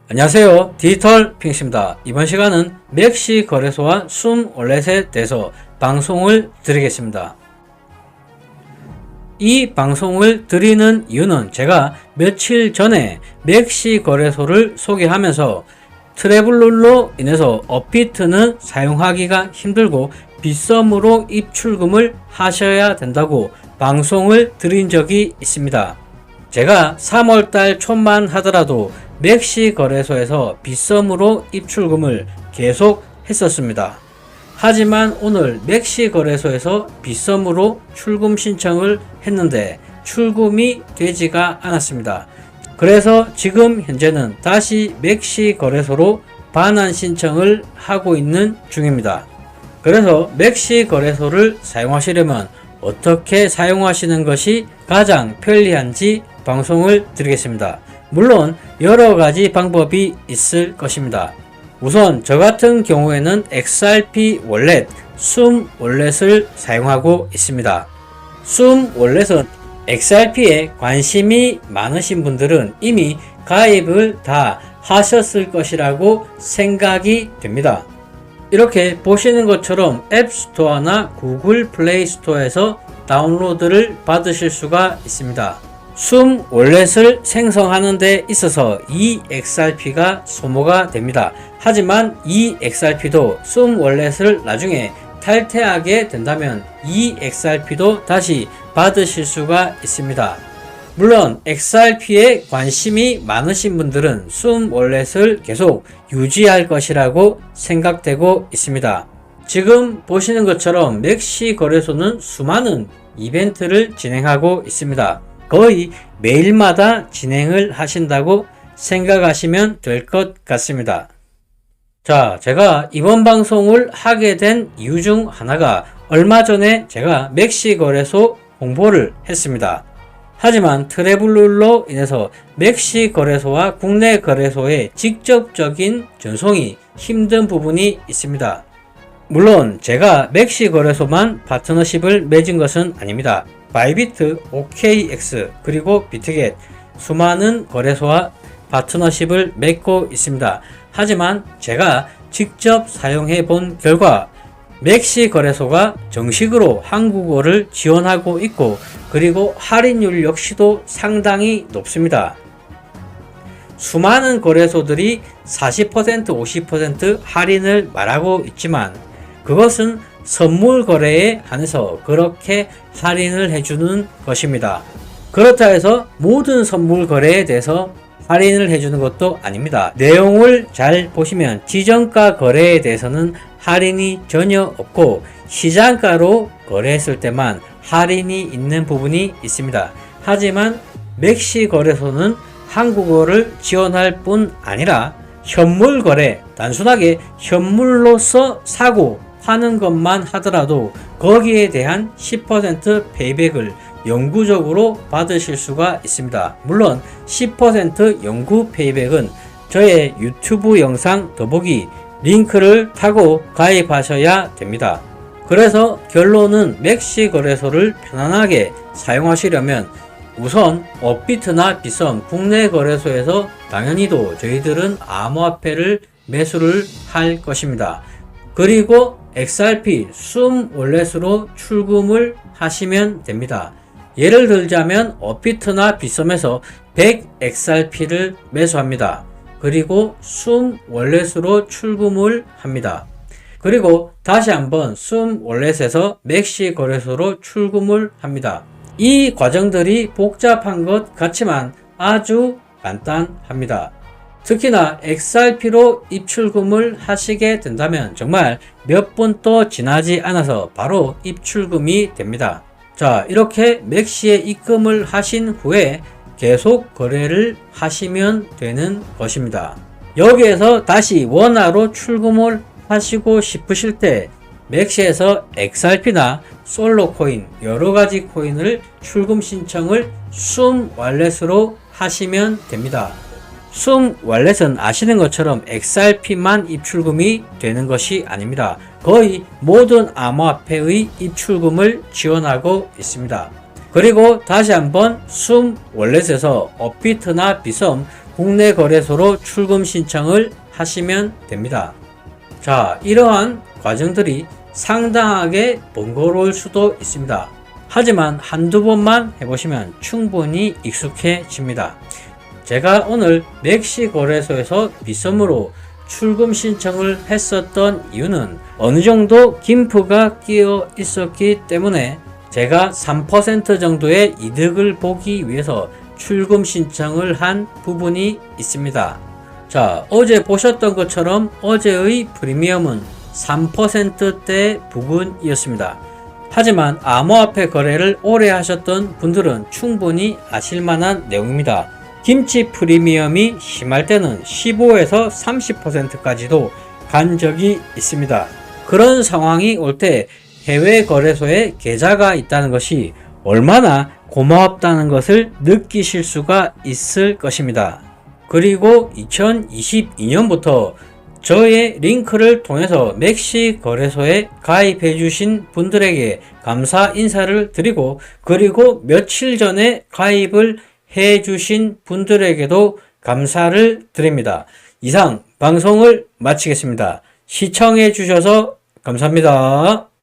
안녕하세요. 디지털 핑스입니다. 이번 시간은 맥시 거래소와 숨 월렛에 대해서 방송을 드리겠습니다. 이 방송을 드리는 이유는 제가 며칠 전에 맥시 거래소를 소개하면서 트래블룰로 인해서 업비트는 사용하기가 힘들고 빗썸으로 입출금을 하셔야 된다고 방송을 드린 적이 있습니다. 제가 3월달 초만 하더라도 맥시 거래소에서 빗썸으로 입출금을 계속 했었습니다. 하지만 오늘 맥시 거래소에서 빗썸으로 출금 신청을 했는데 출금이 되지가 않았습니다. 그래서 지금 현재는 다시 맥시 거래소로 반환 신청을 하고 있는 중입니다. 그래서 맥시 거래소를 사용하시려면 어떻게 사용하시는 것이 가장 편리한지 방송을 드리겠습니다. 물론 여러가지 방법이 있을 것입니다. 우선 저 같은 경우에는 XRP 월렛, 숨 월렛을 사용하고 있습니다. 숨 월렛은 XRP에 관심이 많으신 분들은 이미 가입을 다 하셨을 것이라고 생각이 됩니다. 이렇게 보시는 것처럼 앱스토어나 구글 플레이 스토어에서 다운로드를 받으실 수가 있습니다. 숨 월렛을 생성하는 데 있어서 이 XRP가 소모가 됩니다. 하지만 이 XRP도 숨 월렛을 나중에 탈퇴하게 된다면 이 XRP도 다시 받으실 수가 있습니다. 물론 XRP에 관심이 많으신 분들은 숨 월렛을 계속 유지할 것이라고 생각되고 있습니다. 지금 보시는 것처럼 맥시 거래소는 수많은 이벤트를 진행하고 있습니다. 거의 매일마다 진행을 하신다고 생각하시면 될 것 같습니다. 자, 제가 이번 방송을 하게 된 이유 중 하나가 얼마 전에 제가 맥시 거래소 홍보를 했습니다. 하지만 트래블룰로 인해서 맥시 거래소와 국내 거래소의 직접적인 전송이 힘든 부분이 있습니다. 물론 제가 맥시 거래소만 파트너십을 맺은 것은 아닙니다. 바이비트, OKX, 그리고 비트겟 수많은 거래소와 파트너십을 맺고 있습니다. 하지만 제가 직접 사용해 본 결과 맥시 거래소가 정식으로 한국어를 지원하고 있고 그리고 할인율 역시도 상당히 높습니다. 수많은 거래소들이 40%, 50% 할인을 말하고 있지만 그것은 선물 거래에 한해서 그렇게 할인을 해주는 것입니다. 그렇다 해서 모든 선물 거래에 대해서 할인을 해주는 것도 아닙니다. 내용을 잘 보시면 지정가 거래에 대해서는 할인이 전혀 없고 시장가로 거래했을 때만 할인이 있는 부분이 있습니다. 하지만 맥시 거래소는 한국어를 지원할 뿐 아니라 현물 거래, 단순하게 현물로서 사고 하는 것만 하더라도 거기에 대한 10% 페이백을 영구적으로 받으실 수가 있습니다. 물론 10% 영구 페이백은 저의 유튜브 영상 더보기 링크를 타고 가입하셔야 됩니다. 그래서 결론은 맥시 거래소를 편안하게 사용하시려면 우선 업비트나 빗썸 국내 거래소에서 당연히도 저희들은 암호화폐를 매수를 할 것입니다. 그리고 XRP 숨 월렛으로 출금을 하시면 됩니다. 예를 들자면 업비트나 빗썸에서 100XRP를 매수합니다. 그리고 숨 월렛으로 출금을 합니다. 그리고 다시 한번 숨 월렛에서 맥시 거래소로 출금을 합니다. 이 과정들이 복잡한 것 같지만 아주 간단합니다. 특히나 XRP로 입출금을 하시게 된다면 정말 몇 분도 지나지 않아서 바로 입출금이 됩니다. 자, 이렇게 맥시에 입금을 하신 후에 계속 거래를 하시면 되는 것입니다. 여기에서 다시 원화로 출금을 하시고 싶으실 때 맥시에서 XRP나 솔로 코인 여러가지 코인을 출금 신청을 숨 월렛으로 하시면 됩니다. 숨 월렛은 아시는 것처럼 XRP만 입출금이 되는 것이 아닙니다. 거의 모든 암호화폐의 입출금을 지원하고 있습니다. 그리고 다시 한번 숨 월렛에서 업비트나 빗썸 국내 거래소로 출금 신청을 하시면 됩니다. 자, 이러한 과정들이 상당하게 번거로울 수도 있습니다. 하지만 한두 번만 해보시면 충분히 익숙해집니다. 제가 오늘 맥시 거래소에서 빗썸으로 출금 신청을 했었던 이유는 어느 정도 김프가 끼어 있었기 때문에 제가 3% 정도의 이득을 보기 위해서 출금 신청을 한 부분이 있습니다. 자, 어제 보셨던 것처럼 어제의 프리미엄은 3%대 부근이었습니다. 하지만 암호화폐 거래를 오래 하셨던 분들은 충분히 아실만한 내용입니다. 김치 프리미엄이 심할 때는 15에서 30%까지도 간 적이 있습니다. 그런 상황이 올 때 해외 거래소에 계좌가 있다는 것이 얼마나 고맙다는 것을 느끼실 수가 있을 것입니다. 그리고 2022년부터 저의 링크를 통해서 맥시 거래소에 가입해 주신 분들에게 감사 인사를 드리고, 그리고 며칠 전에 가입을 해 주신 분들에게도 감사를 드립니다. 이상 방송을 마치겠습니다. 시청해 주셔서 감사합니다.